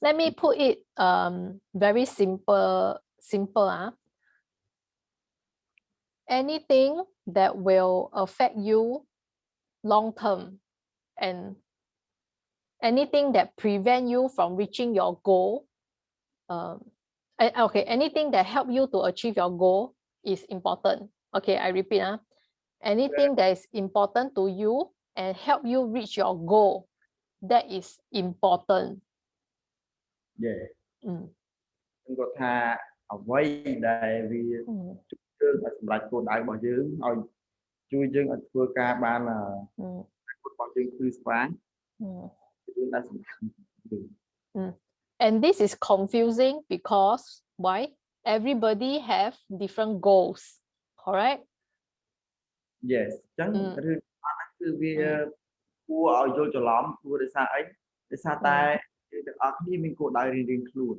let me put it very simple. Anything that will affect you long term and anything that prevent you from reaching your goal, okay, anything that help you to achieve your goal is important. Okay, I repeat, anything that is important to you and help you reach your goal, that is important. Yeah. គាត់ថាអ្វីដែលវាជួយសម្រាប់គោលដៅរបស់យើងឲ្យជួយយើងឲ្យធ្វើការបានគោលរបស់យើងគឺស្វាងគឺដែលសំខាន់ And this is confusing because why? Everybody have different goals, correct? Yes. អញ្ចឹងរឿងហ្នឹងគឺវាគួរឲ្យយល់ច្រឡំគួរដោយសារអីដោយសារតែយើងទាំងអស់គ្នាមានគោលដៅរៀងៗខ្លួន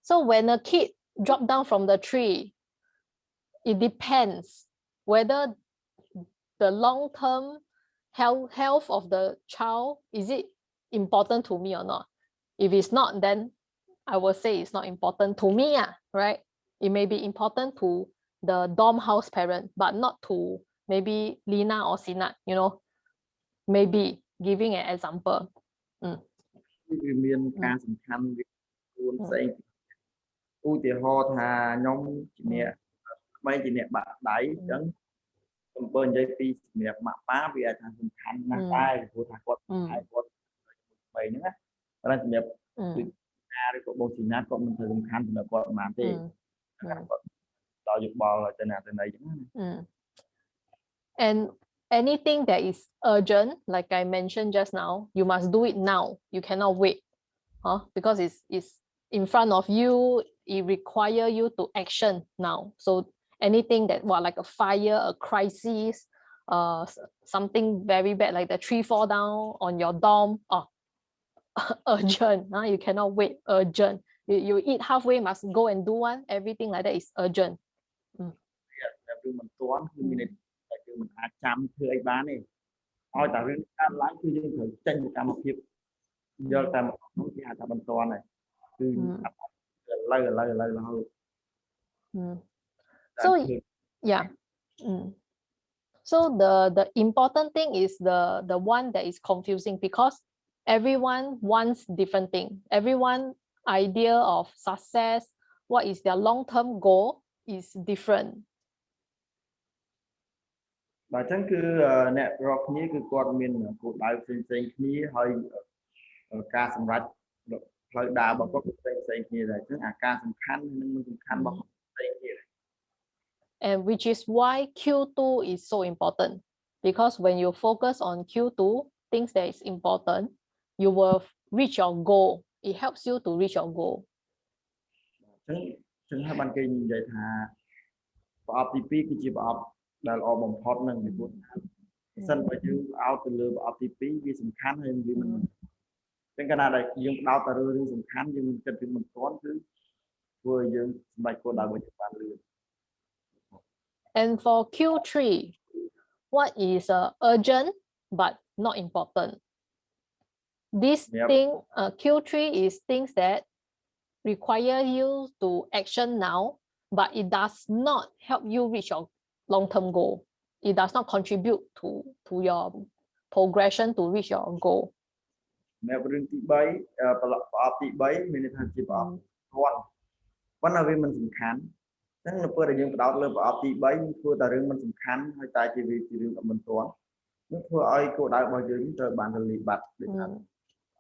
So when a kid drop down from the tree, it depends whether the long-term health of the child, is it important to me or not? If it's not, then I will say it's not important to me, right? It may be important to the dorm house parent, but not to maybe Lina or Sinat, you know, maybe giving an example. វាមានការសំខាន់វាខ្លួនផ្សេងឧទាហរណ៍ថាខ្ញុំជាអ្នកក្មេងជាអ្នកបាក់ដៃអញ្ចឹងខ្ញុំបើនិយាយពីសម្រាប់ម៉ាក់ប៉ាវាអាចថាសំខាន់ណាស់ដែរព្រោះថាគាត់ហើយគាត់ក្មេងហ្នឹងណាតែសម្រាប់ការឬក៏បងស៊ីណាគាត់មិនទៅសំខាន់សម្រាប់គាត់ប៉ុន្មានទេគាត់ដល់យោបល់ទៅណាទៅណីអញ្ចឹង And anything that is urgent, like I mentioned just now, you must do it now. You cannot wait, because it's in front of you. It requires you to action now. So anything that like a fire, a crisis, something very bad like the tree fall down on your dorm, urgent. You cannot wait. Urgent. You eat halfway, must go and do one. Everything like that is urgent. Yeah, មិនអាចចាំធ្វើអីបានទេឲ្យតែរឿងកើតឡើងគឺយើងត្រូវចេញសកម្មភាពយកតែមកនោះគេហៅថាបន្ទាន់ហើយគឺឥឡូវរហូត So yeah. So the important thing is the one that is confusing because everyone wants different thing. Everyone idea of success, what is their long-term goal is different. បាទអញ្ចឹងគឺអ្នករាល់គ្នាគឺគាត់មានគោលដៅផ្សេងៗគ្នាហើយការសម្រេចផ្លូវដើររបស់គាត់ផ្សេងៗគ្នាដែរអញ្ចឹងអាការសំខាន់និងមិនសំខាន់របស់ផ្សេងគ្នា And which is why Q2 is so important because when you focus on Q2 things that is important you will reach your goal. It helps you to reach your goal. អញ្ចឹងហើយបានគេនិយាយថាប្រអប់ទី2គឺជាប្រអប់ដែលល្អបំផុតនឹងពីព្រោះថាសិនបើយើងអោតទៅលើប្រអប់ទី2វាសំខាន់ហើយវាមិនអញ្ចឹងកាលណាដែលយើងផ្ដោតទៅលើរឿងសំខាន់យើងមិនគិតពីមិនទាន់គឺធ្វើឲ្យយើងសម្រេចគោលដៅរបស់យើងបានលឿន And for Q3 what is urgent but not important? This thing Q3 is things that require you to action now but it does not help you reach your long-term goal. It does not contribute to your progression to reach your goal. នៅរឿងទី3ប្រអប់ទី3មានន័យថាជាប្រអប់គាត់ប៉ុន្តែវាមិនសំខាន់អញ្ចឹងនៅពេលដែលយើងបដោតលើប្រអប់ទី3ធ្វើតែរឿងមិនសំខាន់ហើយតែជាវាជារឿងមិនទាន់នោះធ្វើឲ្យគោលដៅរបស់យើងត្រូវបានរលាយបាត់ដោយសារ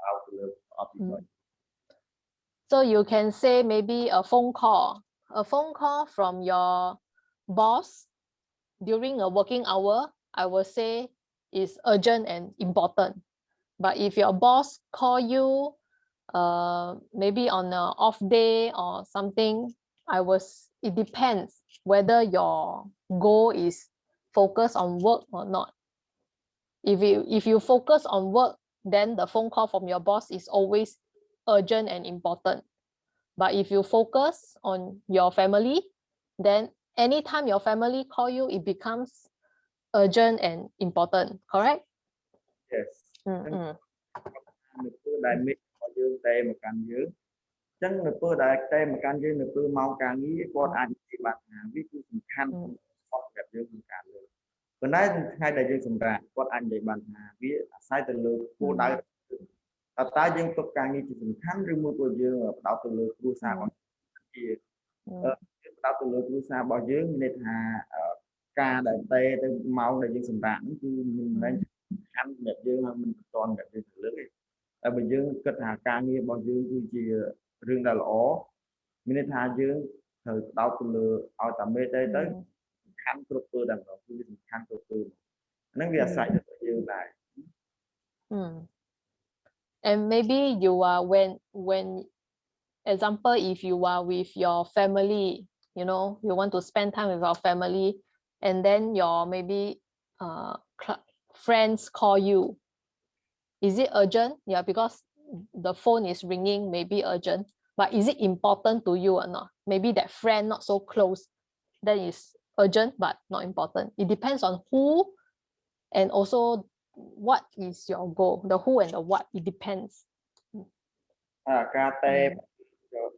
អោតលើប្រអប់ទី3 So you can say maybe a phone call from your boss during a working hour, I will say is urgent and important. But if your boss call you maybe on an off day or something, it depends whether your goal is focused on work or not. If you focus on work, then the phone call from your boss is always urgent and important. But if you focus on your family, then anytime your family call you, it becomes urgent and important, correct? Yes. ដែលមេរបស់ dương tê một căn dương chẳng người pơ đại tê một căn dương người pơ mau càng nghĩ con anh chỉ bạn viết cứ sầm khăn con đẹp dương sầm khănเลยวันนั้นให้ได้ยังสำราญก็อันใหญ่บันหาวิสายตะลึงผู้ได้แต่ตายังตกการนี้ที่สำคัญหรือมือตัวยืงดาวตะลึงครูสาวที่ดาวตะลึงครูสาวบอกยืงในทางการได้เตะได้เมาได้ยังสำราญนั่นคือมันได้ขั้นแบบยืงมันตอนแบบยืงตะลึงแต่แบบยืงกระถางการนี้บอกยืงคือจีเรื่องดาวล้อมีในทางยืงเธอดาวตะลึงเอาแต่ไม่ได้tới khăn cực cơ đằng đóคือkhăn cực cơนั่นคือใส่ตัวยืนได้ and maybe you are when example if you are with your family you know you want to spend time with your family and then your maybe friends call you is it urgent yeah because the phone is ringing maybe urgent but is it important to you or not maybe that friend not so close that is urgent but not important it depends on who and also what is your goal the who and the what it depends ការតែ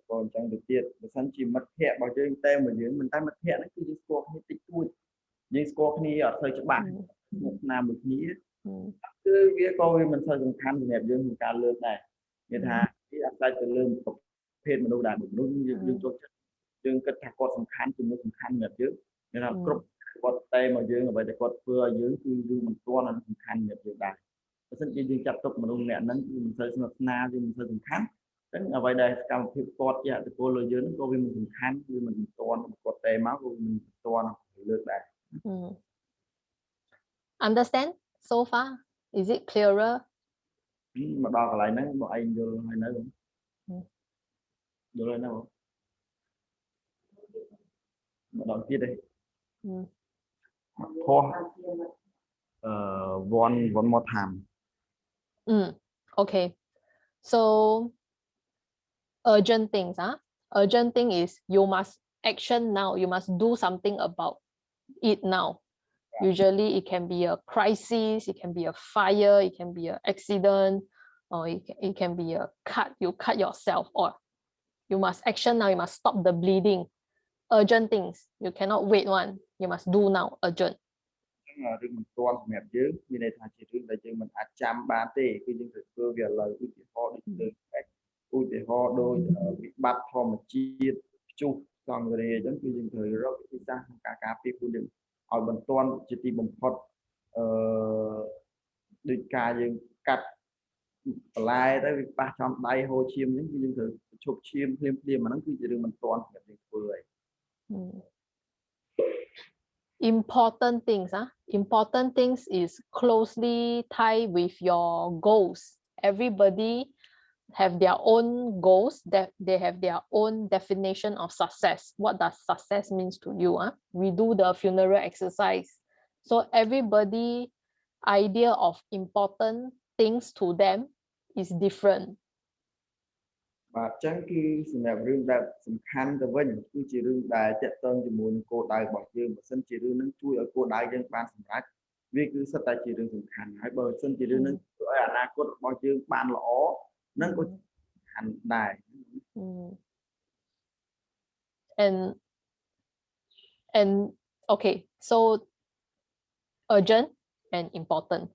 còn chẳng được tiệt sân chỉ mất hẹ bảo chơi tem mà dưới mình tay mất hẹ nó cứ đi score như tích tuổi nhưng score như ở thời cho bạn một nam một nghĩa cứ cái coi mình thời dùng khăn thì đẹp dương mình cả lượt này người ta cái tay từ lưng tập phê mà đâu đạt được đúng dương cho dương cái thằng con sầm khăn chúng nó sầm khăn đẹp chứ nên là con tay mà dương ở vậy thì con vừa dương cứ dương mình to là sầm khăn đẹp được đạt sân chỉ dương chặt tục mà đâu nè nó mình thời sầm na thì mình thời sầm khăn ở vậy đây cầm phiếu cột vậy thì cô lôi dưới nó cô vì mình khăn vì mình toàn cột tê máu của mình toàn lượt đây understand so far is it clearer mà đo lại nó bọn anh vô hay nói luôn vô lên đâu mà đo kia đây thôi one more time okay so urgent things urgent thing is you must action now you must do something about it now usually it can be a crisis it can be a fire it can be an accident or it can be a cut you cut yourself or you must action now you must stop the bleeding urgent things you cannot wait one you must do now urgent mình toàn mẹp dưới như này thằng chị trước đây chứ mình chăm ba tê cái những việc cơ việc lời của chị họ đi từ ui thì họ đôi bị bắt họ một chia chung còn người này giống như những thời rất là xa cả phía phụ nữ ở bên toàn chỉ tìm một phật đi cả những cắt lại tới việc ba trong tay hồ chiêm những thời chụp chiêm thêm mà nó cứ chỉ được mình toàn những người important things important things is closely tied with your goals everybody have their own goals that they have their own definition of success what does success means to you we do the funeral exercise so everybody idea of important things to them is different và chẳng khi sự nghiệp riêng đạt sầm khăn từ vinh cứ chỉ riêng đại chạy tên chỉ muốn cô đại bỏ riêng và sân chỉ riêng nó chui ở cô đại dân ban sầm rách vì cứ sát tại chỉ riêng sầm khăn hãy bờ sân chỉ riêng nó ở na cô bỏ riêng ban lõ nó có hành đại and okay so urgent and important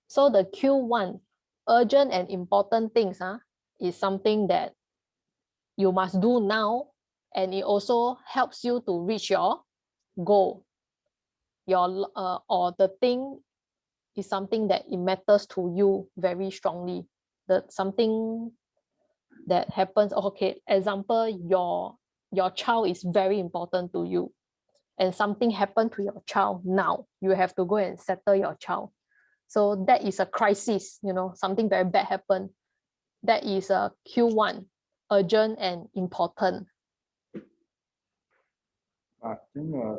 so the Q1 urgent and important things is something that you must do now and it also helps you to reach your goal your or the thing is something that it matters to you very strongly that something that happens okay example your child is very important to you and something happened to your child now you have to go and settle your child so that is a crisis something very bad happened that is a Q1 urgent and important chính là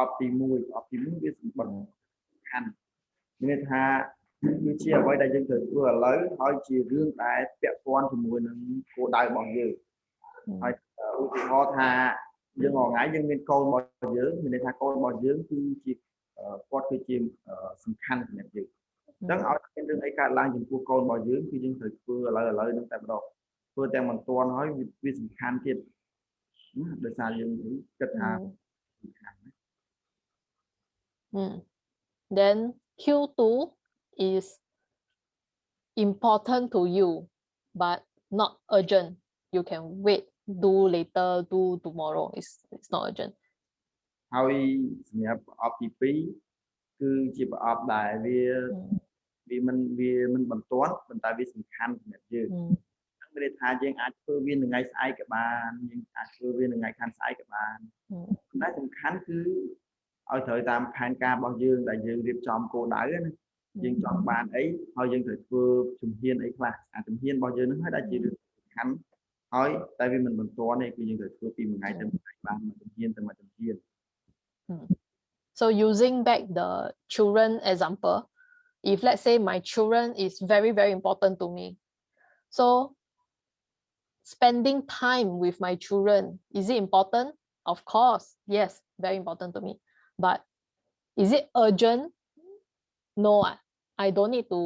optimus biết bằng hành nên tha như chia với đại dân thực vừa lấy hỏi chỉ riêng tại vẹn quan thì mùi nâng cô đại bọn gì hỏi họ thà dân họ ngãi dân bên câu bọn dưỡng mình thà câu bọn dưỡng cứ chỉ qua khi chìm sừng khăn thì gì Chẳng ở trên đường ấy cả lang những cô con bảo dưỡng khi dân thời vừa lời nó tại đó vừa theo mình toàn nói vì sự khan thiệt để sao dân kết hà. Then Q2 is important to you but not urgent. You can wait, do later, do tomorrow. It's not urgent. ហើយសម្រាប់ប្រអប់ទី2គឺជាប្រអប់ដែលវាមិនបន្ទាន់ប៉ុន្តែវាសំខាន់សម្រាប់យើងហ្នឹងមានន័យថាយើងអាចធ្វើវានៅថ្ងៃស្អែកក៏បានយើងអាចធ្វើវានៅថ្ងៃខាងស្អែកក៏បានប៉ុន្តែសំខាន់គឺឲ្យត្រូវតាមផែនការរបស់យើងដែលយើងរៀបចំគោលដៅណាយើងចង់បានអីហើយយើងត្រូវធ្វើជំហានអីខ្លះអាជំហានរបស់យើងហ្នឹងហើយដែលជារឿងសំខាន់ហើយតែវាមិនបន្ទាន់ទេគឺយើងត្រូវធ្វើពីមួយថ្ងៃទៅមួយថ្ងៃបានមួយជំហានទៅមួយជំហាន So using back the children example, if let's say my children is very, very important to me. So spending time with my children, is it important? Of course, yes, very important to me. But is it urgent? No, I don't need to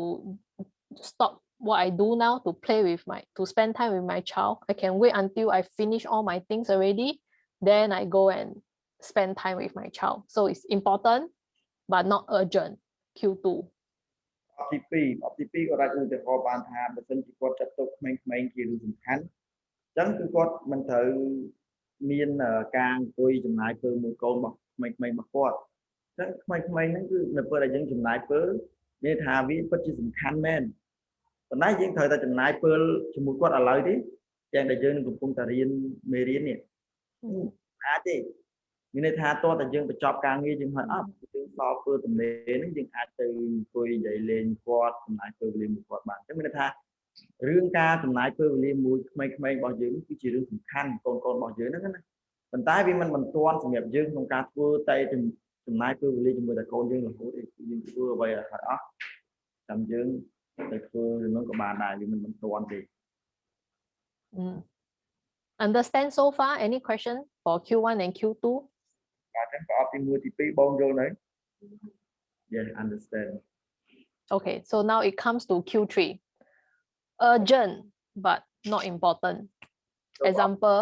stop what I do now to spend time with my child. I can wait until I finish all my things already. Then I go and spend time with my child. So it's important, but not urgent. Q2. ទី2ក៏អាចឧទាហរណ៍បានថាបើសិនជាគាត់ចាត់ទុកក្មេងៗជារឿងសំខាន់អញ្ចឹងគឺគាត់មិនត្រូវមានការអង្គុយចំណាយពេលមួយកូនរបស់ក្មេងៗរបស់គាត់អញ្ចឹងក្មេងៗហ្នឹងគឺនៅពេលដែលយើងចំណាយពេលនិយាយថាវាពិតជាសំខាន់មែនប៉ុន្តែយើងត្រូវតែចំណាយពេលជាមួយគាត់ឥឡូវទេយ៉ាងដែលយើងកំពុងតែរៀនមេរៀននេះអាចទេមានន័យថាតើតែយើងបញ្ចប់ការងារយើងហើយអត់យើងសល់ពេលទំនេរហ្នឹងយើងអាចទៅអង្គុយនិយាយលេងគាត់ចំណាយពេលវេលាមួយគាត់បានអញ្ចឹងមានន័យថារឿងការចំណាយពេលវេលាមួយក្មេងៗរបស់យើងគឺជារឿងសំខាន់កូនរបស់យើងហ្នឹងណាប៉ុន្តែវាមិនបន្ទាន់សម្រាប់យើងក្នុងការធ្វើតែចំណាយពេលវេលាជាមួយតែកូនយើងរហូតទេយើងធ្វើអ្វីឲ្យអស់ចាំយើងទៅធ្វើរឿងនោះក៏បានដែរវាមិនបន្ទាន់ទេ Understand so far? Any question for Q1 and Q2? បាទចឹងប្រអប់ទី1ទី2បងយល់នៅ Yes, understand. Okay, so now it comes to Q3. Urgent but not important. Example.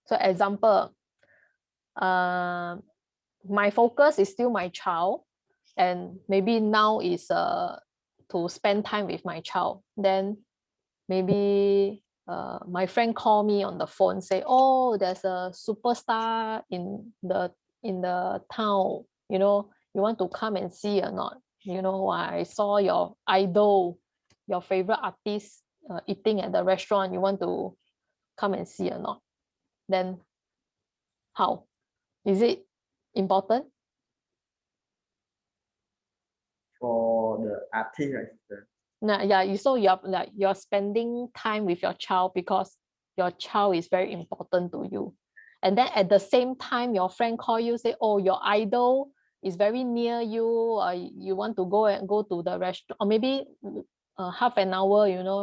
So example, my focus is still my child, and maybe now is to spend time with my child. Then maybe my friend call me on the phone, say, "Oh, there's a superstar in the town. You know, you want to come and see or not? You know, I saw your idol, your favorite artist eating at the restaurant. You want to come and see or not?" Then how? Is it important? For the artist, Yeah, you're spending time with your child because your child is very important to you. And then at the same time, your friend call you, say, "Oh, your idol is very near you. You want to go to the restaurant, or maybe half an hour, you know,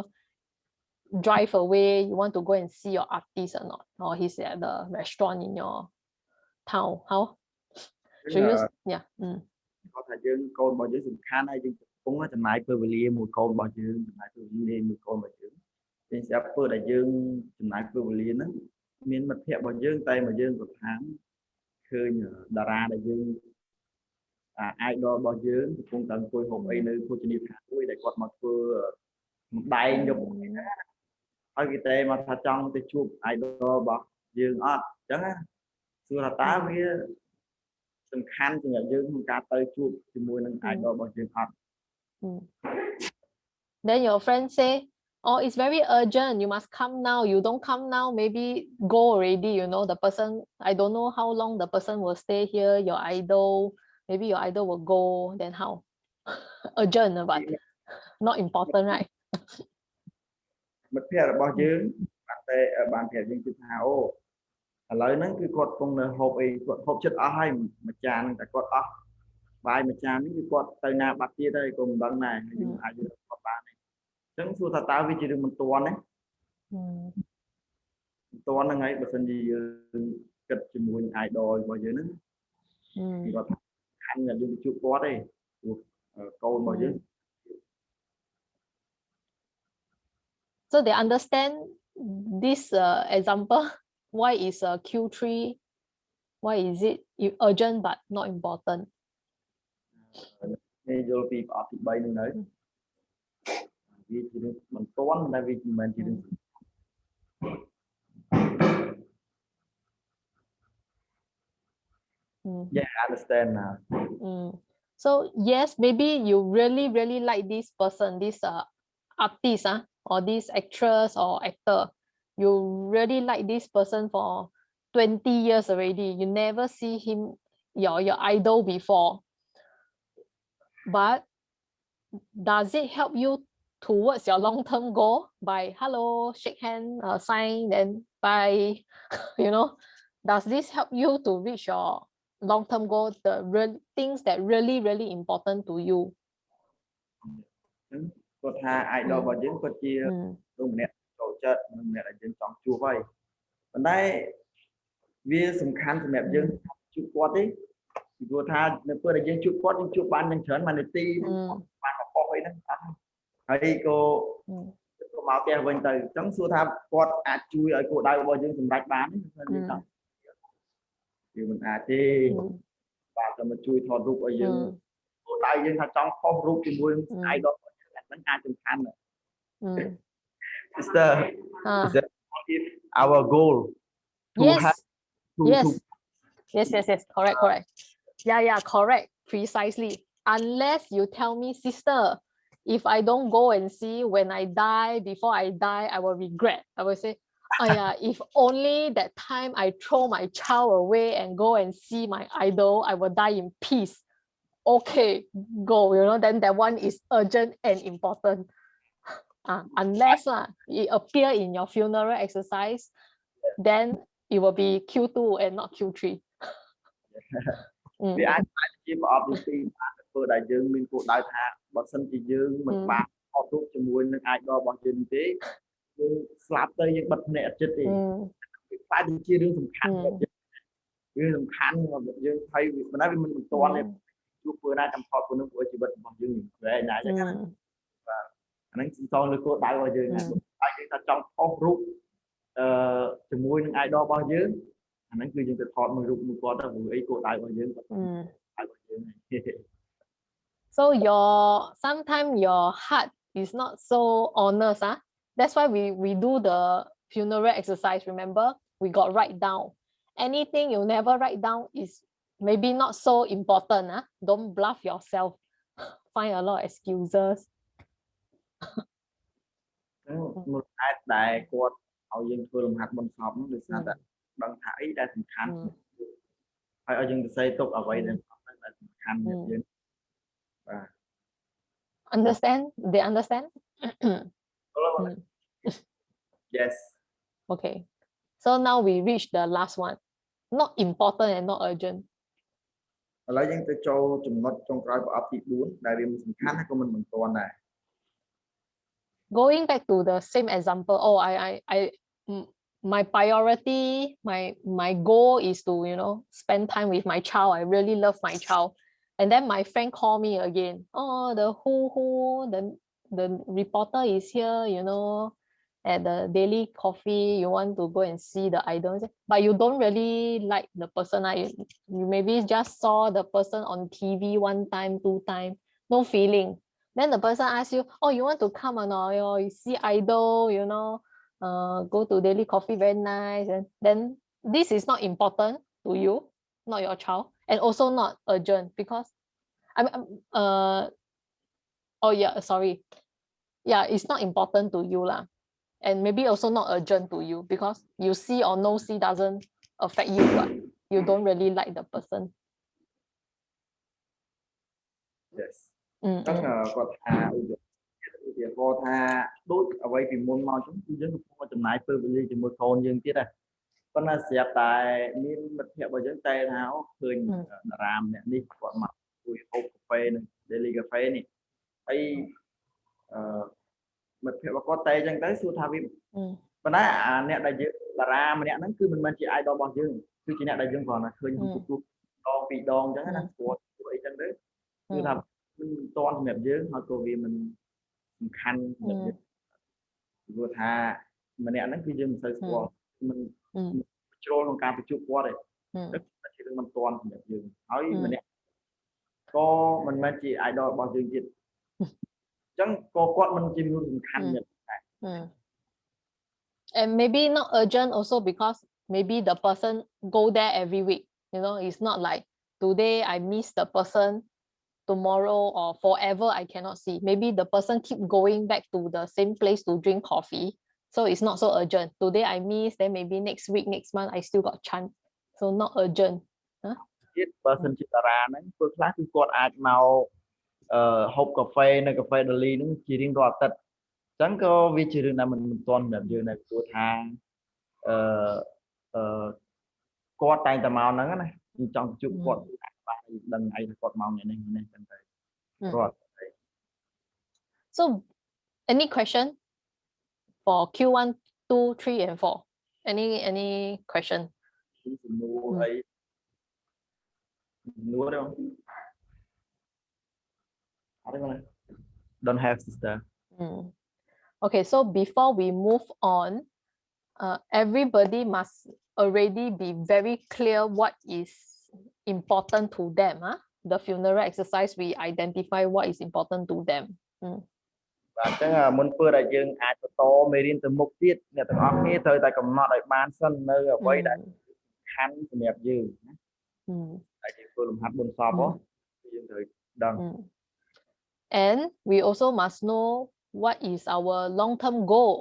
drive away. You want to go and see your artist or not? Or he's at the restaurant in your town. How? Should you? Yeah. គាត់ថាយើងកូនរបស់យើងសំខាន់ហើយយើងកំពុងចំណាយពេលវេលាមួយកូនរបស់យើងចំណាយពេលវេលាមួយកូនរបស់យើងពេលស្រាប់ពេលដែលយើងចំណាយពេលវេលាហ្នឹងមានមិត្តភ័ក្តិរបស់យើងតែមកយើងក៏ថាឃើញតារាដែលយើងidol របស់យើងកំពុងតែអង្គុយហូបអីនៅភោជនីយដ្ឋានមួយដែលគាត់មកធ្វើម្ដែងយកហើយគេតែមកថាចង់ទៅជួប idol របស់យើងអត់អញ្ចឹងណាសួរថាតើវាសំខាន់សម្រាប់យើងក្នុងការទៅជួបជាមួយនឹង idol របស់យើងអត់ Then your friend say, "Oh, it's very urgent. You must come now. You don't come now, maybe go already. You know, the person, I don't know how long the person will stay here. Your idol, maybe your idol will go. Then how? Urgent, but not important, right?" មិត្តភ័ក្តិរបស់យើងតែបានប្រាប់យើងថាអូឥឡូវហ្នឹងគឺគាត់កំពុងនៅហូបអីគាត់ហូបចិត្តអស់ហើយមួយចានហ្នឹងតែគាត់អស់បាយមួយចាននេះគឺគាត់ទៅណាបាត់ទៀតហើយក៏មិនដឹងដែរយើងអាចយល់គាត់បានទេអញ្ចឹងសួរថាតើវាជារឿងមិនទាន់ទេមិនទាន់ហ្នឹងហើយបើសិនជាយើងគិតជាមួយ idol របស់យើងហ្នឹង គាត់ខាងយើងជួបគាត់ទេកូនរបស់យើង So they understand this example. Why is Q3? Why is it urgent but not important? គេយល់ពីប្រអប់ទី3នឹងនៅវាជារឿងមិនទាន់តែវាមិនមែនជារឿង Yeah, I understand now. So yes, maybe you really like this person, this artist, or this actress or actor. You really like this person for 20 years already. You never see him, your idol before. But does it help you towards your long-term goal by hello, shake hand, sign, then bye? You know, does this help you to reach your long-term goal, the real things that really important to you? គាត់ថា idol របស់យើងគាត់ជាលោកម្នាក់ចូលចិត្តនិងម្នាក់ដែលយើងចង់ជួបហើយប៉ុន្តែវាសំខាន់សម្រាប់យើងជួបគាត់ទេពីព្រោះថានៅពេលដែលយើងជួបគាត់យើងជួបបានយ៉ាងច្រើនមួយនាទីបានប្រកបអីហ្នឹងអស់ហើយក៏មកផ្ទះវិញទៅអញ្ចឹងសួរថាគាត់អាចជួយឲ្យគោលដៅរបស់យើងសម្រេចបានទេយើងមិនអាចទេបាទតែមកជួយថតរូបឲ្យយើងគោលដៅយើងថាចង់ផុសរូបជាមួយនឹង idol ហ្នឹងអាចសំខាន់ណាស់ It's the our goal to have yes correct yeah correct precisely unless you tell me sister if I don't go and see when I die before I die I will regret I will say oh yeah if only that time I throw my child away and go and see my idol I will die in peace okay go then that one is urgent and important unless it appear in your funeral exercise then it will be Q2 and not Q3 វាអាចជាប្រអប់ទី2បានធ្វើដែលយើងមានគោលដៅថាបើសិនជាយើងមិនបានអត់រូបជាមួយនឹង idol របស់យើងទេយើងស្លាប់ទៅយើងបិទភ្នែកអត់ចិត្តទេតែជារឿងសំខាន់រឿងសំខាន់របស់យើងហើយមិនដែរវាមិនទាន់ទេជួបធ្វើណាចាំថតព្រោះនឹងព្រោះជីវិតរបស់យើងវែងណាស់ចឹងបាទអាហ្នឹងសំដៅលើគោលដៅរបស់យើងណាតែយើងថាចង់ផុសរូបជាមួយនឹង idol របស់យើងអាហ្នឹងគឺយើងទៅថតមួយរូបមួយគាត់ទៅព្រោះអីគោលដៅរបស់យើងគាត់របស់យើង So sometimes your heart is not so honest that's why we do the funeral exercise remember we got write down anything you never write down is maybe not so important don't bluff yourself find a lot of excuses មួយអាចដែលគាត់ឲ្យយើងធ្វើលំហាត់បន់សពនោះដោយសារតែដឹងថាអីដែលសំខាន់ហើយឲ្យយើងទៅសេទុកអ្វីដែលសំខាន់យើងបាទ understand they understand yes okay so now we reach the last one not important and not urgent ឥឡូវយើងទៅចូលចំណុចចុងក្រោយប្រអប់ទី4ដែលវាមិនសំខាន់ហើយក៏មិនទាន់ដែរ going back to the same example I my priority my goal is to spend time with my child I really love my child and then my friend call me again the the reporter is here at the daily coffee you want to go and see the idol but you don't really like the person you maybe just saw the person on TV 1 time 2 time no feeling then the person asks you you want to come or not you see idol go to daily coffee very nice and then this is not important to you not your child and also not urgent because it's not important to you and maybe also not urgent to you because you see or no see doesn't affect you you don't really like the person yes គាត់ថាឧទាហរណ៍ថាដូចអ្វីពីមុនមកចឹងគឺយើងកំពុងចំណាយពេលវេលាជាមួយកូនយើងទៀតប៉ុន្តែស្រាប់តែមានមិត្តភ័ក្តិរបស់យើងតែថាឃើញតារាម្នាក់នេះគាត់មកជួយហូបកាហ្វេនៅ daily cafe នេះហើយមិត្តភ័ក្តិរបស់គាត់តែចឹងទៅសួរថាវាប៉ុន្តែអ្នកដែលយើងតារាម្នាក់ហ្នឹងគឺមិនមែនជា idol របស់យើងគឺជាអ្នកដែលយើងគ្រាន់តែឃើញទូ đòn bị đòn chẳng hạn của vậy chẳng đấyคือทำมันตอนแบบเยอะเขาตัววีมันคันแบบเยอะตัวทามันเนี่ยนั่นคือยังใส่สวอมันโจรของการไปจุกวัวเลยแล้วที่เรื่องมันตอนแบบเยอะเอาอีมันเนี่ยก็มันมาจีไอดอลบอลจริงๆจังก็กวดมันจีมันคันแบบ and maybe not urgent also because maybe the person go there every week, you know, it's not like today I miss the person, tomorrow or forever I cannot see. Maybe the person keep going back to the same place to drink coffee, so it's not so urgent. Today I miss, then maybe next week, next month I still got chance, so not urgent. person ជាតារាហ្នឹងពេលខ្លះគឺគាត់អាចមកហូបកាហ្វេនៅកាហ្វេដលីហ្នឹងជារៀងរាល់អាទិត្យអញ្ចឹងក៏វាជារឿងដែលមិនទាន់សម្រាប់យើងដែរព្រោះថាគាត់តែងតែមកហ្នឹងណាខ្ញុំចង់ជួបគាត់បានដឹងអីថាគាត់មកថ្ងៃនេះចឹងទៅគាត់ So any question for Q1 2 3 and 4? Any question? សំណួរអីសំណួរទេអត់ទេ Don't have sister. Okay, so before we move on, everybody must already be very clear what is important to them. The funeral exercise, we identify what is important to them. បាទអញ្ចឹងមុនពេលដែលយើងអាចបន្តមេរៀនទៅមុខទៀតអ្នកទាំងអស់គ្នាត្រូវតែកំណត់ឲ្យបានសិននៅអ្វីដែលសំខាន់សម្រាប់យើងណាតែយើងធ្វើលំហាត់បុណ្យសពយើងត្រូវដឹង And we also must know what is our long-term goal.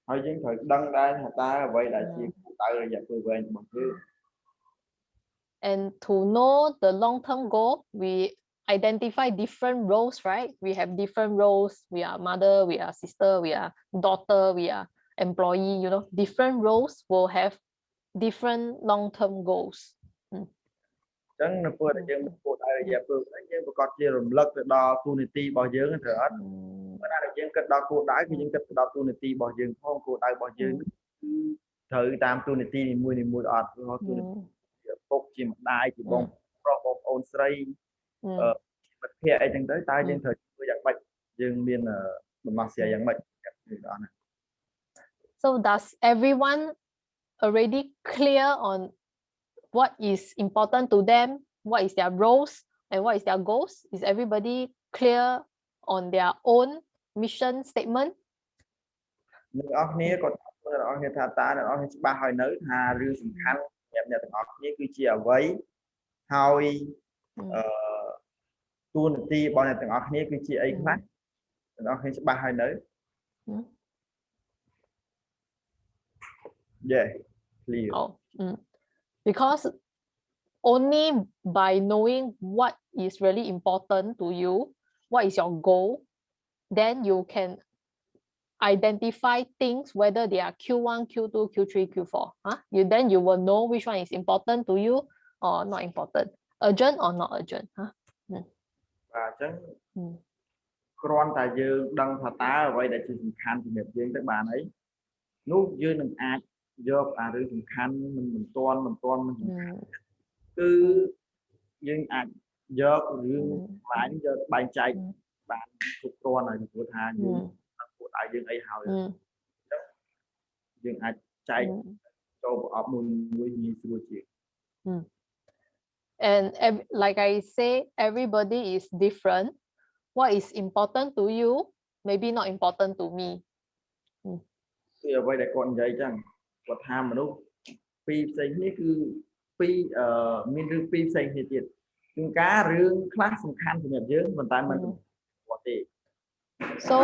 ហើយយើងត្រូវដឹងដែរថាតើអ្វីដែលជាគោលដៅរយៈពេលវែងរបស់យើង And to know the long-term goal, we identify different roles, right? We have different roles. We are mother, we are sister, we are daughter, we are employee, you know, different roles will have different long-term goals. អញ្ចឹងនៅពេលដែលយើងគោលដៅរយៈពេលហ្នឹងយើងប្រកាសជារំលឹកទៅដល់ទូនីតិរបស់យើងត្រូវអត់បើថាយើងគិតដល់គោលដៅគឺយើងគិតទៅដល់ទូនីតិរបស់យើងផងគោលដៅរបស់យើងគឺត្រូវតាមទូនីតិនីមួយៗអត់ព្រោះទូនីតិជាពុកជាម្ដាយជាបងប្រុសបងប្អូនស្រីមិត្តភក្តិអីចឹងទៅតើយើងត្រូវធ្វើយ៉ាងម៉េចយើងមានដំណោះស្រាយយ៉ាងម៉េចដល់ណា So does everyone already clear on what is important to them, what is their roles and what is their goals? Is everybody clear on their own mission statement? អ្នកទាំងអស់គ្នាគាត់អ្នកទាំងអស់គ្នាថាតើអ្នកទាំងអស់គ្នាច្បាស់ហើយនៅថារឿងសំខាន់សម្រាប់អ្នកទាំងអស់គ្នាគឺជាអ្វីហើយទូនាទីរបស់អ្នកទាំងអស់គ្នាគឺជាអីខ្លះអ្នកទាំងអស់គ្នាច្បាស់ហើយនៅ Yeah, clear. Because only by knowing what is really important to you, what is your goal, then you can identify things whether they are Q1, Q2, Q3, Q4. Then you will know which one is important to you or not important, urgent or not urgent. បាទអញ្ចឹងគ្រាន់តែយើងដឹងថាតើអ្វីដែលជាសំខាន់សម្រាប់យើងទៅបានអីនោះយើងនឹងអាចយកអារឿងសំខាន់មិនទាន់មិនសំខាន់គឺយើងអាចយករឿងបានយកបែងចែកបានគ្រប់គ្រាន់ហើយព្រោះថាយើងគោលដៅយើងអីហើយអញ្ចឹងយើងអាចចែកចូលប្រអប់មួយងាយស្រួលជាង And like I say, everybody is different. What is important to you maybe not important to me. គឺអ្វីដែលគាត់និយាយអញ្ចឹងគាត់ថាមនុស្សពីរផ្សេងគ្នាគឺពីរមានរឿងពីរផ្សេងគ្នាទៀតគឺការរឿងខ្លះសំខាន់សម្រាប់យើងប៉ុន្តែមិនគាត់ទេ So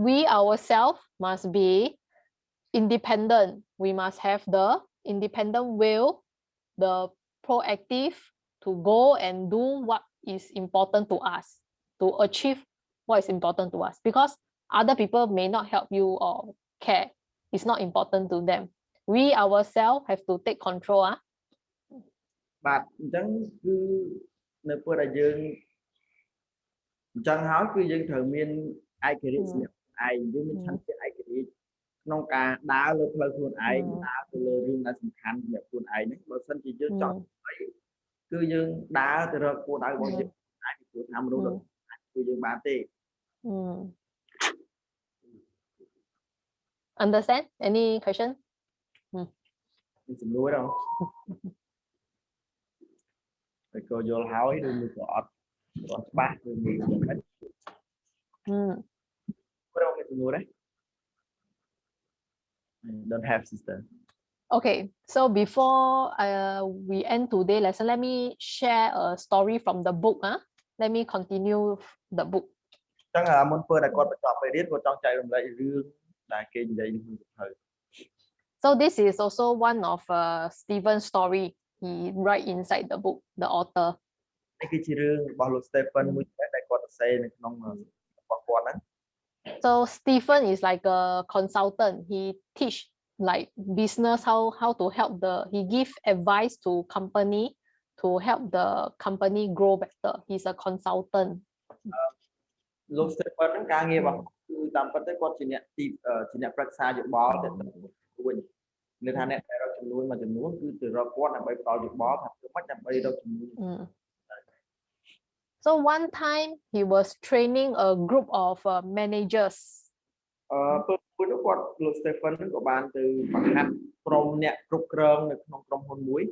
we ourselves must be independent. We must have the independent will, the proactive to go and do what is important to us, to achieve what is important to us, because other people may not help you or care. It's not important to them. We ourselves have to take control. បាទអញ្ចឹងគឺនៅពេលដែលយើងអញ្ចឹងហើយគឺយើងត្រូវមានឯករាជ្យសម្រាប់ឯងយើងមានឆន្ទៈឯករាជ្យ ក្នុងការដើរលើផ្លូវខ្លួនឯងដើរទៅលើរឿងដែលសំខាន់សម្រាប់ខ្លួនឯងហ្នឹងបើសិនជាយើងចង់គឺយើងដើរទៅរកគោលដៅរបស់យើងអាចពីព្រោះថាមនុស្សអាចជួយយើងបានទេ Understand? Any question? មានសំណួរđâu តែក៏យល់ហើយឬមួយក៏អត់ច្បាស់ឬមួយយ៉ាងម៉េចព្រោះមានសំណួរដែរ Don't have sister. Okay, so before we end today lesson, let me share a story from the book. Let me continue the book. ចឹងមុនពេលដែលគាត់បញ្ចប់ពេលរៀនគាត់ចង់ចែករំលែករឿងដែលគេនិយាយក្នុងសៀវភៅ So this is also one of Stephen's story. He write inside the book, the author. នេះគឺជារឿងរបស់លោក Stephen មួយដែលគាត់សរសេរនៅក្នុងរបស់គាត់ហ្នឹង So Stephen is like a consultant. He teach like business how to help he give advice to company to help the company grow better. He's a consultant. លោក Stephen ហ្នឹងការងាររបស់គឺតាមពិតទៅគាត់ជាអ្នកប្រឹក្សាយោបល់ទៅវិញនៅថាអ្នកដែលរកចំនួនមួយចំនួនគឺទៅរកគាត់ដើម្បីផ្ដល់យោបល់ថាធ្វើម៉េចដើម្បីរកចំនួន So one time he was training a group of managers. ពេលនោះគាត់លោក Stephen ហ្នឹងក៏បានទៅបង្ហាត់ក្រុមអ្នកគ្រប់គ្រងនៅក្នុងក្រុមហ៊ុនមួយ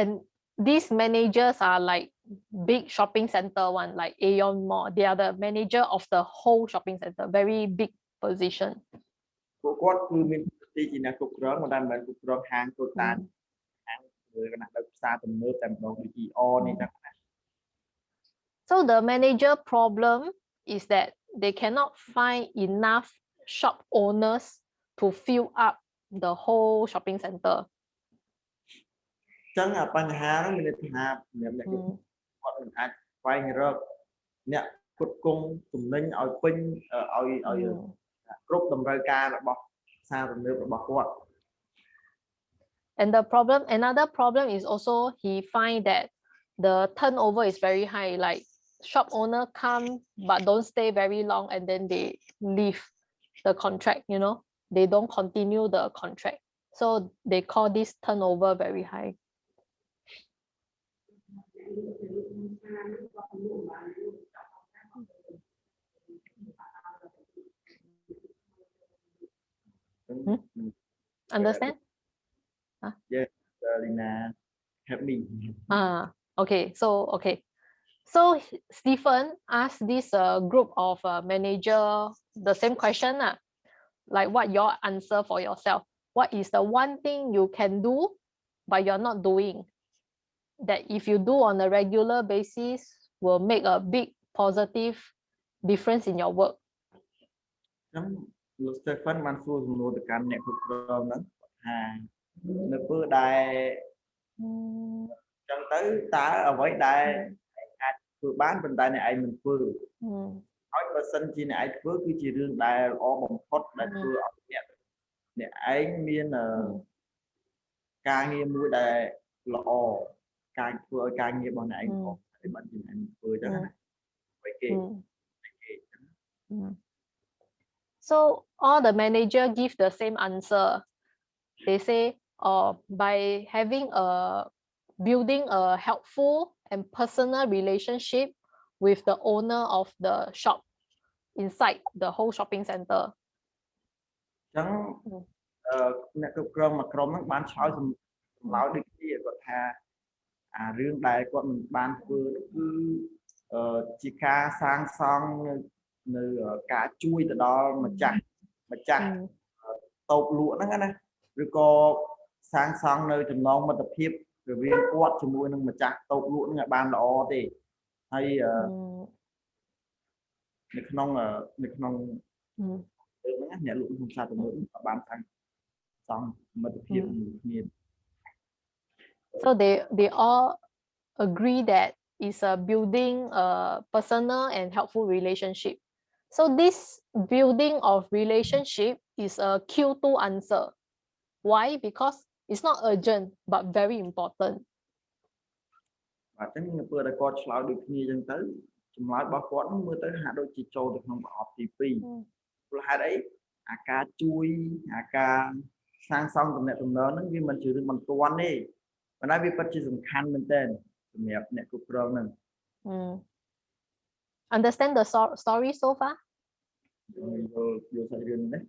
And these managers are like big shopping center one, like Aeon Mall. They are the manager of the whole shopping center, very big position. ពួកគាត់គឺមានទីជាអ្នកគ្រប់គ្រងមិនមែនគ្រប់គ្រងហាងតូចតាចហាងលើកណ្ដាលដោយផ្សារទំនើបតែម្ដងដូច ER នេះចឹងណា So the manager problem is that they cannot find enough shop owners to fill up the whole shopping center. ចឹងបញ្ហាហ្នឹងមានន័យថាអ្នកគាត់មិនអាចស្វែងរកអ្នកគ្រប់គ្រងចំណេញឲ្យពេញឲ្យគ្រប់តម្រូវការរបស់ផ្សារទំនើបរបស់គាត់ And another problem is also he find that the turnover is very high. Like shop owner come but don't stay very long and then they leave the contract. They don't continue the contract. So they call this turnover very high. Understand? Yes, Lina, help me. Okay. So Stephen asked this group of manager the same question, like what your answer for yourself. What is the one thing you can do but you're not doing that if you do on a regular basis will make a big positive difference in your work? ចឹងលោក Stephen បានសួរសំណួរទៅកាន់អ្នកគ្រប់គ្រងហ្នឹងថានៅពេលដែលចឹងទៅតើអ្វីដែលអាចធ្វើបានប៉ុន្តែអ្នកឯងមិនធ្វើហើយបើសិនជាអ្នកឯងធ្វើគឺជារឿងដែលល្អបំផុតដែលធ្វើឲ្យអ្នកឯងមានការងារមួយដែលល្អការធ្វើឲ្យការងាររបស់អ្នកឯងល្អហើយបានជាអ្នកឯងធ្វើចឹងណាអ្វីគេ So all the manager give the same answer. They say by building a helpful and personal relationship with the owner of the shop inside the whole shopping center. ចឹងអ្នកគ្រប់គ្រងមួយក្រុមហ្នឹងបានឆ្លើយចម្លើយដូចគ្នាគាត់ថារឿងដែលគាត់មិនបានធ្វើគឺជាការសាងសង់នៅការជួយទៅដល់ម្ចាស់តូបលក់ហ្នឹងណាឬក៏សាងសង់នៅចំណងមិត្តភាពរវាងគាត់ជាមួយនឹងម្ចាស់តូបលក់ហ្នឹងឲ្យបានល្អទេហើយនៅក្នុងហ្នឹងអ្នកលក់ក្នុងផ្សារទំនើបក៏បានសាងសង់មិត្តភាពគ្នា So they all agree that it's building a personal and helpful relationship. So this building of relationship is a Q2 answer. Why? Because it's not urgent but very important. បាទអញ្ចឹងនៅពេលដែលគាត់ឆ្លើយដូចគ្នាអញ្ចឹងទៅចម្លើយរបស់គាត់មើលទៅហាក់ដូចជាចូលទៅក្នុងប្រអប់ទី2ព្រោះហេតុអី អាការជួយអាការសាងសង់ទំនាក់ទំនងហ្នឹងវាមិនជារឿងបន្ទាន់ទេប៉ុន្តែវាពិតជាសំខាន់មែនទែនសម្រាប់អ្នកគ្រប់គ្រងហ្នឹង Understand the story so far? យល់សាច់រឿងនេះ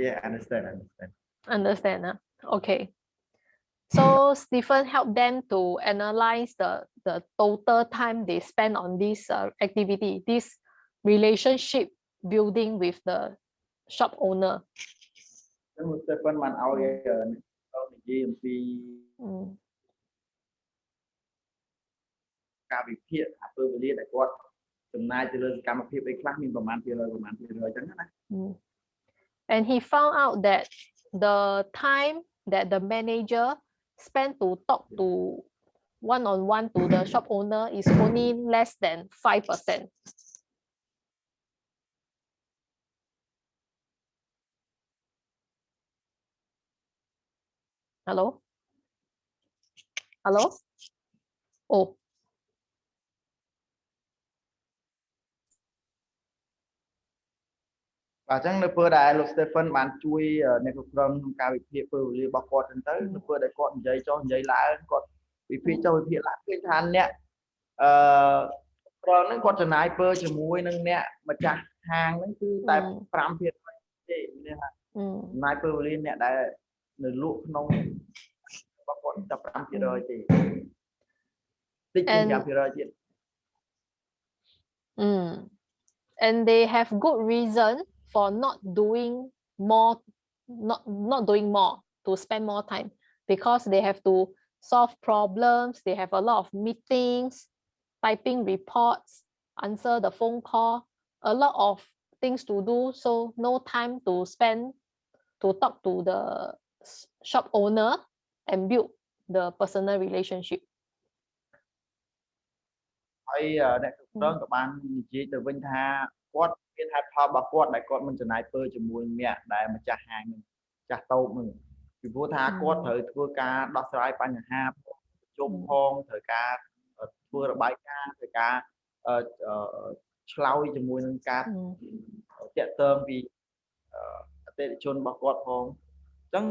Yeah, understand. Understand. Okay. So Stephen helped them to analyze the total time they spend on this activity, this relationship building with the shop owner. Stephen បានឲ្យនិយាយអំពីការវិភាគអាពេលវេលាដែលគាត់ចំណាយទៅលើសកម្មភាពអីខ្លះមានប្រមាណភាគរយអញ្ចឹងណា And he found out that the time that the manager spent to talk to one-on-one to the shop owner is only less than 5%. Hello? Hello? Oh. បាទអញ្ចឹងនៅពេលដែលលោក Stephen បានជួយអ្នកគ្រប់គ្រងក្នុងការវិភាគពេលវេលារបស់គាត់ហ្នឹងទៅនៅពេលដែលគាត់និយាយចុះនិយាយឡើងគាត់វិភាគចុះវិភាគឡើងឃើញថាអ្នកគ្រប់គ្រងហ្នឹងគាត់ចំណាយពេលជាមួយនឹងអ្នកម្ចាស់ហាងហ្នឹងគឺតែ 5% ទេមានថាចំណាយពេលវេលាអ្នកដែលនៅលក់ក្នុងរបស់គាត់តែ 5% ទេតិចជាង 5% ទៀត And they have good reason for not doing more, not doing more, to spend more time, because they have to solve problems, they have a lot of meetings, typing reports, answer the phone call, a lot of things to do, so no time to spend to talk to the shop owner and build the personal relationship. ហើយអ្នកគ្រប់គ្រងក៏បាននិយាយទៅវិញថាគាត់មានហេតុផលរបស់គាត់ដែលគាត់មិនចំណាយពេលជាមួយអ្នកដែលម្ចាស់ហាងនឹងចាស់តូបនឹងពីព្រោះថាគាត់ត្រូវធ្វើការដោះស្រាយបញ្ហាប្រជុំផងត្រូវការធ្វើរបាយការណ៍ត្រូវការឆ្លើយជាមួយនឹងការតាក់ទងពីអតិថិជនរបស់គាត់ផងអញ្ចឹង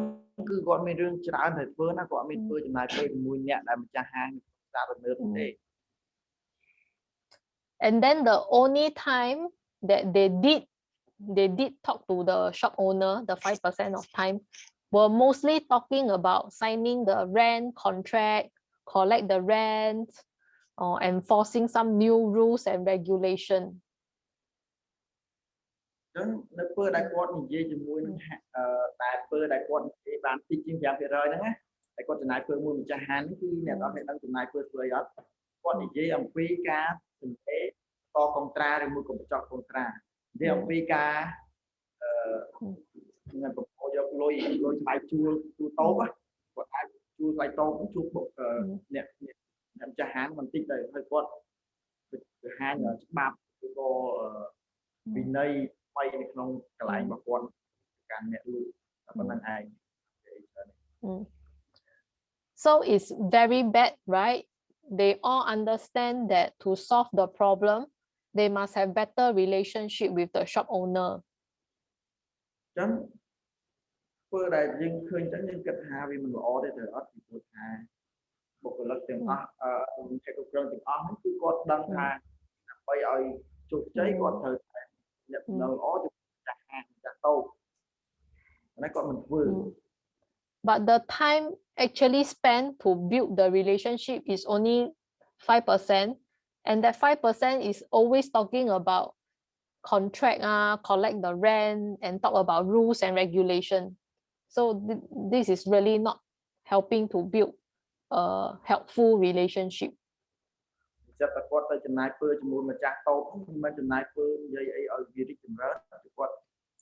គឺគាត់មានរឿងច្រើនត្រូវធ្វើណាគាត់មានធ្វើចំណាយពេលជាមួយអ្នកដែលម្ចាស់ហាងសាកទំនើបទេ And then the only time that they did talk to the shop owner, the 5% of time, were mostly talking about signing the rent contract, collect the rent, or enforcing some new rules and regulation. ចឹងនៅពេលដែលគាត់និយាយជាមួយនឹងតែពេលដែលគាត់និយាយបានតិចជាង 5% ហ្នឹងណាតែគាត់ចំណាយពេលមួយម្ចាស់ហាងនេះគឺអ្នកអត់ដឹងចំណាយពេលធ្វើអីអត់គាត់និយាយអំពីការសន្តិតកុងត្រាឬមួយកុំបញ្ចុះកុងត្រានិយាយអំពីការនឹងប្រពោយកលុយថ្លៃជួលតូបគាត់អាចជួលថ្លៃតូបជួលអ្នកម្ចាស់ហាងបន្តិចទៅហើយគាត់ទៅហាងច្បាប់ឬក៏វិន័យថ្មីនៅក្នុងកន្លែងរបស់គាត់ការអ្នកលក់តែប៉ុណ្្នឹងឯង So it's very bad, right? They all understand that to solve the problem, they must have better relationship with the shop owner. ចឹងពេលដែលយើងឃើញចឹងយើងគិតថាវាមិនល្អទេត្រូវអត់ពីព្រោះថាបុគ្គលិកទាំងអស់អ្នកគ្រប់គ្រងទាំងអស់ហ្នឹងគឺគាត់ដឹងថាដើម្បីឲ្យជោគជ័យគាត់ត្រូវតែអ្នកនៅល្អទៅចាស់ហាងចាស់តូបតែគាត់មិនធ្វើ But the time actually spent to build the relationship is only 5%, and that 5% is always talking about contract, collect the rent, and talk about rules and regulation. So this is really not helping to build a helpful relationship. ចិត្តតែគាត់ទៅចំណាយពេលជាមួយម្ចាស់តូបមិនចំណាយពេលនិយាយអីឲ្យវារីកចម្រើនគាត់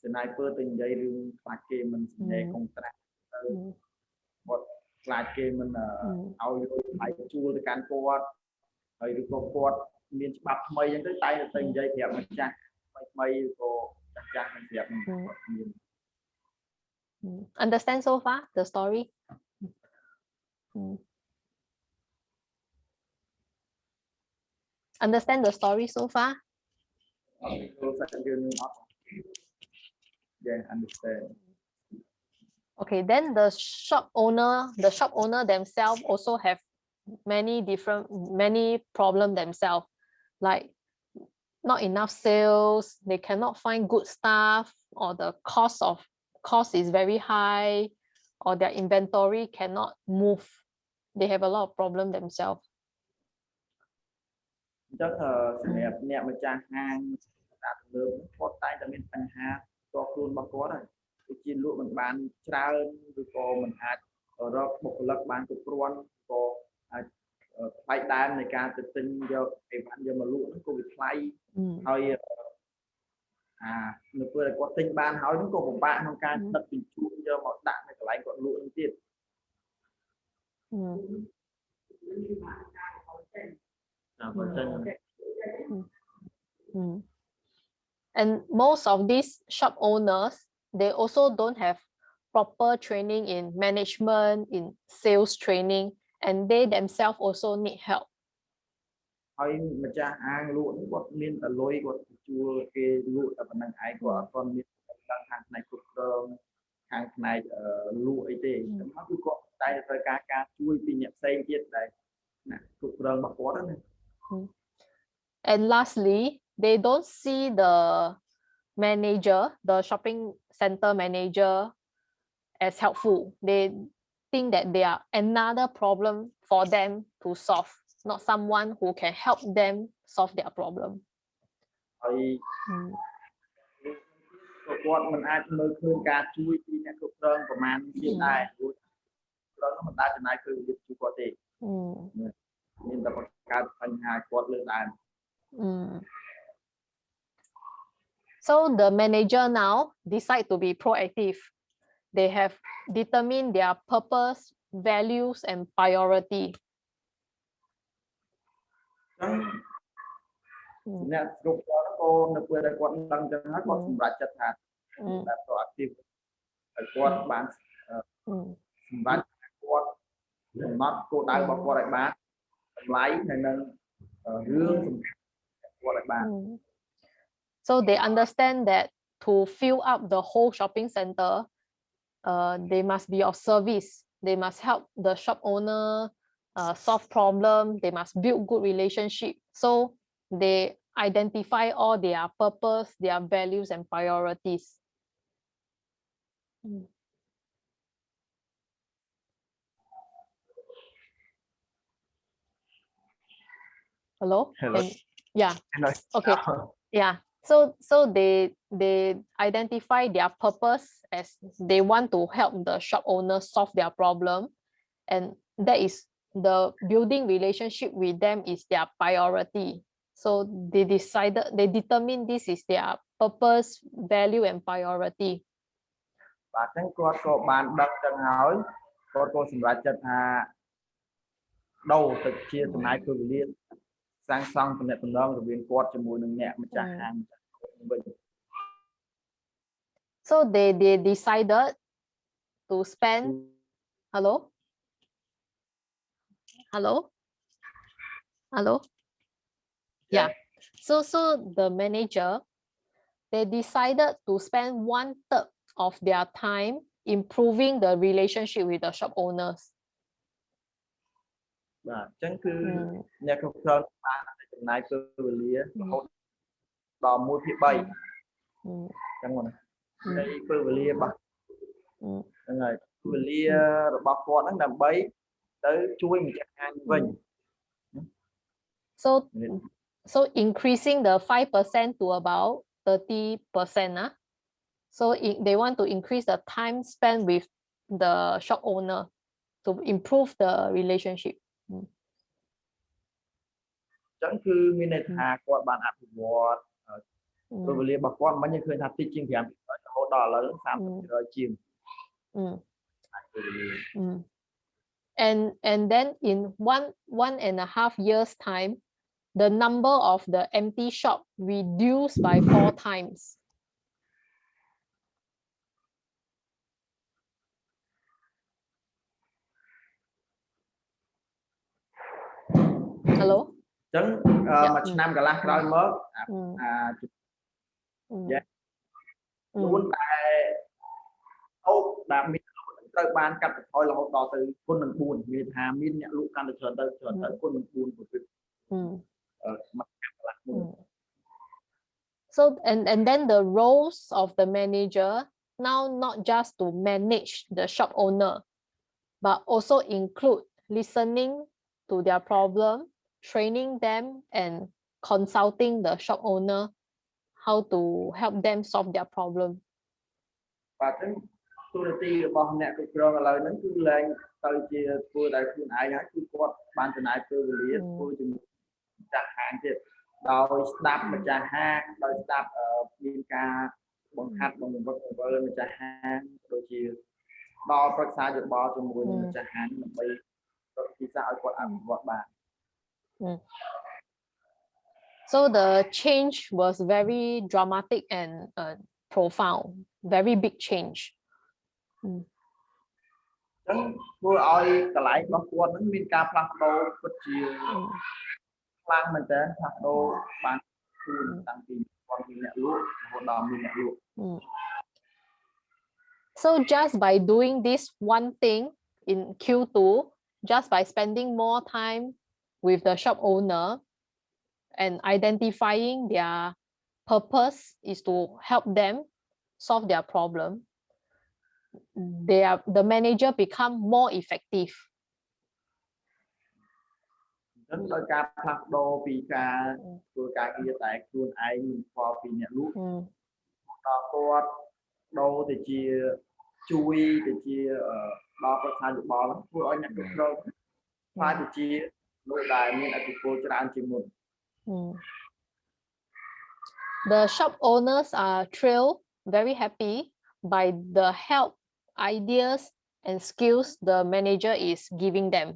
ចំណាយពេលទៅនិយាយរឿងខ្លាចគេមិនស្នេហ៍កុងត្រាក់ទៅគាត់ខ្លាចគេមិនឲ្យលុយថ្លៃជួលទៅកាន់គាត់ហើយឬក៏គាត់មានច្បាប់ថ្មីអញ្ចឹងទៅតែទៅនិយាយប្រាប់ម្ចាស់ថ្មីក៏ចាស់មិនប្រាប់គាត់មាន Understand so far the story? Understand the story so far? Yeah, understand. Okay, then the shop owner themselves also have many problem themselves, like not enough sales, they cannot find good staff, or the cost is very high, or their inventory cannot move. They have a lot of problem themselves. អញ្ចឹងសម្រាប់អ្នកម្ចាស់ហាងតាមទំនើបគាត់តែតែមានបញ្ហាតខ្លួនរបស់គាត់ហើយដូចជាលក់មិនបានច្រើនឬក៏មិនអាចរកបុគ្គលិកបានគ្រប់គ្រាន់ក៏អាចថ្លៃដើមនៃការទៅទិញយកអីវ៉ាន់យកមកលក់ហ្នឹងក៏វាថ្លៃហើយនៅពេលគាត់ទិញបានហើយហ្នឹងក៏ពិបាកក្នុងការដឹកជញ្ជូនយកមកដាក់នៅកន្លែងគាត់លក់ហ្នឹងទៀត And most of these shop owners, they also don't have proper training in management, in sales training, and they themselves also need help. ហើយម្ចាស់អាងលក់ហ្នឹងគាត់មានតែលុយគាត់ជួលគេលក់តែប៉ុណ្្នឹងឯងគាត់អត់ទាន់មានដឹងខាងផ្នែកគ្រប់គ្រងខាងផ្នែកលក់អីទេតែមកគឺគាត់តែត្រូវការជួយពីអ្នកផ្សេងទៀតដែលគ្រប់គ្រងរបស់គាត់ណា And lastly, they don't see the manager, the shopping center manager, as helpful. They think that they are another problem for them to solve, not someone who can help them solve their problem. ហើយគាត់មិនអាចមើលឃើញការជួយពីអ្នកគ្រប់គ្រងប្រមាណទៀតដែរព្រោះក្រុមមិនដែលចំណាយពេលវេលាជួយគាត់ទេមានតែបង្កើតបញ្ហាគាត់លើដើម So the manager now decide to be proactive. They have determined their purpose, values, and priority. អ្នកគ្រប់គ្រងក៏នៅពេលដែលគាត់ដឹងចឹងហើយគាត់សម្រេចចិត្តថាតែ proactive ហើយគាត់បានសម្រេចគាត់កំណត់គោលដៅរបស់គាត់ឲ្យបានតម្លៃនៅនឹងរឿងសំខាន់គាត់ឲ្យបាន So they understand that to fill up the whole shopping center, they must be of service. They must help the shop owner solve problems. They must build good relationship. So they identify all their purpose, their values, and priorities. Hello? Hello. Yeah. Hello. Okay. Yeah. So they identify their purpose as they want to help the shop owner solve their problem, and that is the building relationship with them is their priority. So they determine this is their purpose, value, and priority. បាទអញ្ចឹងគាត់ក៏បានដឹងចឹងហើយគាត់ក៏សម្រេចចិត្តថាដូរទៅជាចំណាយពេលវេលាសាងសង់ទំនាក់ទំនងរវាងគាត់ជាមួយនឹងអ្នកម្ចាស់ហាងវិញ So they decided to spend hello yeah. So the manager, they decided to spend 1/3 of their time improving the relationship with the shop owners. បាទអញ្ចឹងគឺអ្នកគ្រប់គ្រងបានចំណាយពេលវេលារហូតដល់ 1/3 អញ្ចឹងណានៃពេលវេលារបស់ហ្នឹងហើយពេលវេលារបស់គាត់ហ្នឹងដើម្បីទៅជួយម្ចាស់ហាងវិញ So increasing the 5% to about 30%. So they want to increase the time spent with the shop owner to improve the relationship. ច ចឹងគឺមានន័យថាគាត់បានអភិវឌ្ឍពេលវេលារបស់គាត់មិនឃើញថាតិចជាង 5% រហូតដល់ឥឡូវ 30% ជាង and then in one and a half years time the number of the empty shop reduced by 4 times. Hello ចឹងមួយឆ្នាំកន្លះក្រោយមកខ្លួនដែលហូបដែលមានត្រូវបានកាត់បន្ថយរហូតដល់ទៅគុណនឹង 4 មានថាមានអ្នកលក់កាន់តែច្រើនទៅគុណនឹង 4 So and then the roles of the manager now not just to manage the shop owner but also include listening to their problem, training them and consulting the shop owner how to help them solve their problem. បាទចឹងទូរទីរបស់អ្នកគ្រប់គ្រងឥឡូវហ្នឹងគឺឡើងទៅជាធ្វើដោយខ្លួនឯងហើយគឺគាត់បានចំណាយពេលវេលាធ្វើជាមួយម្ចាស់ហាងទៀតដោយស្ដាប់ម្ចាស់ហាងដោយស្ដាប់មានការបង្ហាត់បង្វឹកម្ចាស់ហាងដូចជាដល់ប្រឹក្សាយោបល់ជាមួយនឹងម្ចាស់ហាងដើម្បីប្រតិសាឲ្យគាត់អភិវឌ្ឍបាន So the change was very dramatic and profound, very big change. ចឹងធ្វើឲ្យកន្លែងរបស់គាត់ហ្នឹងមានការផ្លាស់ប្ដូរពិតជាខ្លាំងមែនតើផ្លាស់ប្ដូរបានគឺតាំងពីគាត់មានអ្នកលក់រហូតដល់មានអ្នកលក់ So just by doing this one thing in Q2, just by spending more time with the shop owner and identifying their purpose is to help them solve their problem, the manager become more effective. ចឹងដោយការផ្លាស់ប្ដូរពីការធ្វើការងារតែខ្លួនឯងមិនខុសពីអ្នកលក់ដល់គាត់ដូរទៅជាជួយទៅជាដល់ប្រសាយោបល់ធ្វើឲ្យអ្នកគ្រប់គ្រងខ្លាចទៅជាលោកដែលមានអធិពលច្រើនជាងមុន The shop owners are thrilled, very happy by the help, ideas and skills the manager is giving them.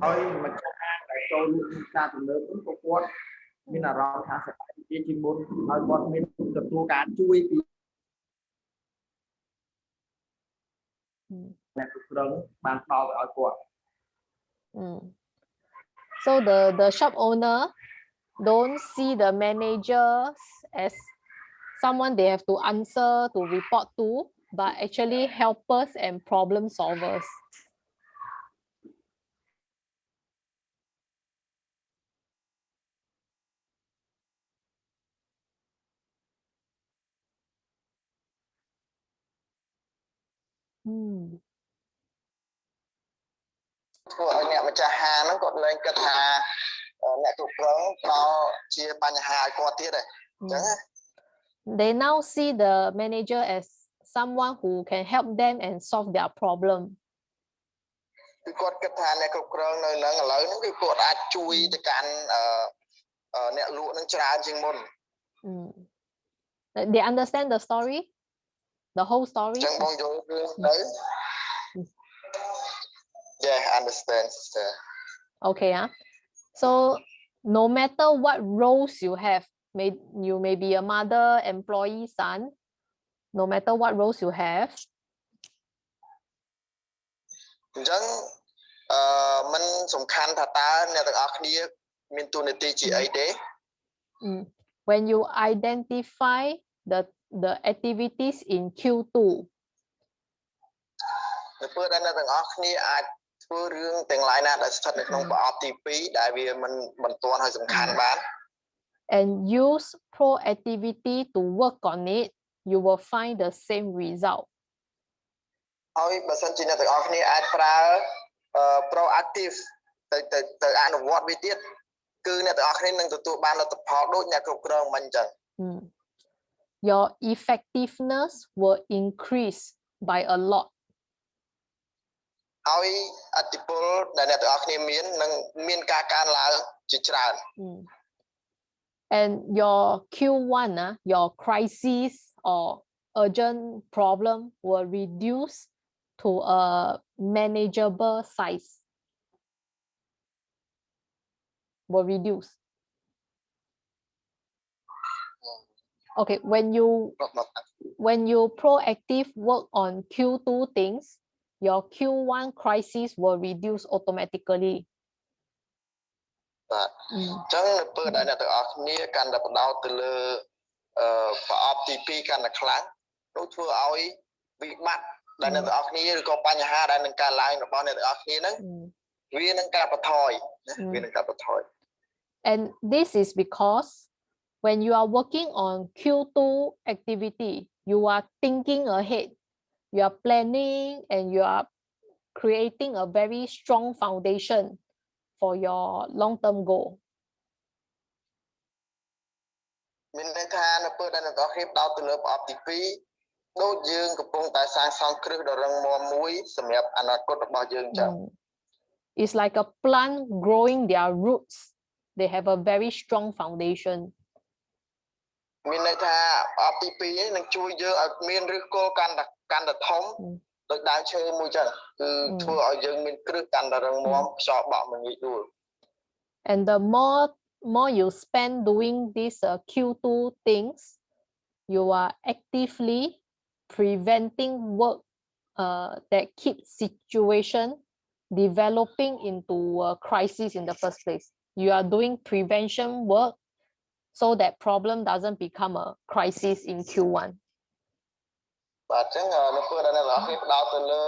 ហើយម្ចាស់ហាងដែលចូលរួមក្នុងការទំនើបនោះគាត់មានអារម្មណ៍ថាសប្បាយជាងមុនហើយគាត់មានទទួលការជួយពីអ្នកគ្រប់គ្រងបានផ្ដល់ឲ្យគាត់ So the shop owner don't see the managers as someone they have to answer to report to, but actually helpers and problem solvers. They now see the manager as someone who can help them and solve their problem. They understand the story, the whole story. Yeah, understand. Okay, so no matter what roles you have, you may be a mother, employee, son, no matter what roles you have. When you identify the activities in Q2, and use proactivity to work on it, you will find the same result. Proactive Your effectiveness will increase by a lot. ឲ្យអតិពលដែលអ្នកទាំងអស់គ្នាមានការកើនឡើងជាច្រើន And your Q1 your crisis or urgent problem will reduce to a manageable size. Will reduce. Okay, when you proactive work on Q2 things, your Q1 crisis will reduce automatically. បាទអញ្ចឹងនៅពេលដែលអ្នកទាំងអស់គ្នាកាន់តែបដោតទៅលើប្រអប់ទី2កាន់តែខ្លាំងនោះធ្វើឲ្យវិបត្តិដែលអ្នកទាំងអស់គ្នាឬក៏បញ្ហាដែលនឹងកើតឡើងរបស់អ្នកទាំងអស់គ្នាហ្នឹងវានឹងកាត់បន្ថយវានឹងកាត់បន្ថយ And this is because when you are working on Q2 activity, you are thinking ahead, you are planning, and you are creating a very strong foundation for your long-term goal. មានន័យថានៅពេលដែលអ្នកទាំងអស់គ្នាបដោតទៅលើប្រអប់ទី2ដូចយើងកំពុងតែសាងសង់គ្រឹះដ៏រឹងមាំមួយសម្រាប់អនាគតរបស់យើងចឹង It's like a plant growing their roots. They have a very strong foundation. មានន័យថាប្រអប់ទី2នេះនឹងជួយយើងឲ្យមានឫសគល់កាន់តែធំដូចដើមឈើមួយចឹងគឺធ្វើឲ្យយើងមានគ្រឹះកាន់តែរឹងមាំខ្យល់បក់មិនងាយដួល And the more you spend doing these Q2 things, you are actively preventing work that keep situation developing into a crisis in the first place. You are doing prevention work so that problem doesn't become a crisis in Q1. បាទអញ្ចឹងនៅពេលដែលអ្នកទាំងអស់គ្នាបដោតទៅលើ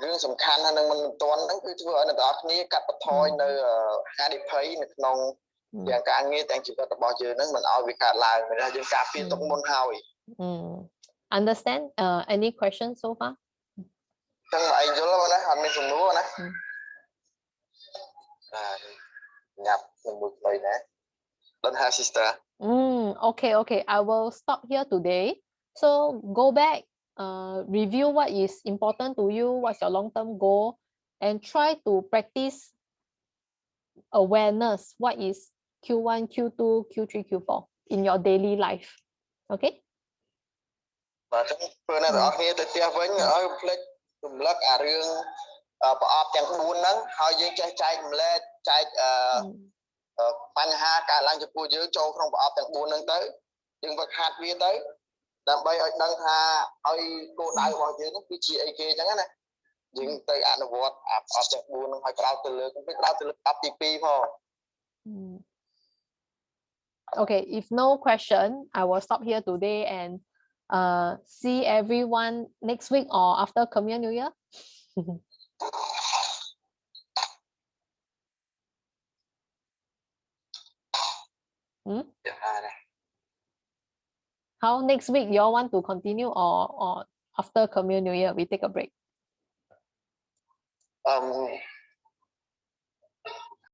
រឿងសំខាន់ហើយនឹងមិនទាន់ហ្នឹងគឺធ្វើឲ្យអ្នកទាំងអស់គ្នាកាត់បន្ថយនៅហានិភ័យនៅក្នុងទាំងការងារទាំងជីវិតរបស់យើងហ្នឹងមិនឲ្យវាកើតឡើងមានថាយើងការពារទុកមុនហើយ Understand any questions so far? ចឹងឯងយល់ណាអត់មានសំណួរណាញ៉ាប់មួយខ្លីណា Don't have sister. Okay. I will stop here today. So go back, review what is important to you, what's your long-term goal, and try to practice awareness. What is Q1, Q2, Q3, Q4 in your daily life? Okay? បាទចឹងពេលអ្នកទាំងអស់គ្នាទៅផ្ទះវិញឲ្យភ្លេចរំលឹកអារឿងប្រអប់ទាំង4ហ្នឹងហើយយើងចេះចែកម្លែកចែកបញ្ហាកើតឡើងចំពោះយើងចូលក្នុងប្រអប់ទាំង4ហ្នឹងទៅយើងវឹកហាត់វាទៅដើម្បីឲ្យដឹងថាឲ្យគោលដៅរបស់យើងហ្នឹងគឺជាអីគេអញ្ចឹងណាយើងទៅអនុវត្តប្រអប់ទាំង4ហ្នឹងឲ្យក្រោយទៅលើប្រអប់ទី2ផង Okay, if no question, I will stop here today and see everyone next week or after Khmer New Year. How next week you all want to continue or after Khmer New Year we take a break?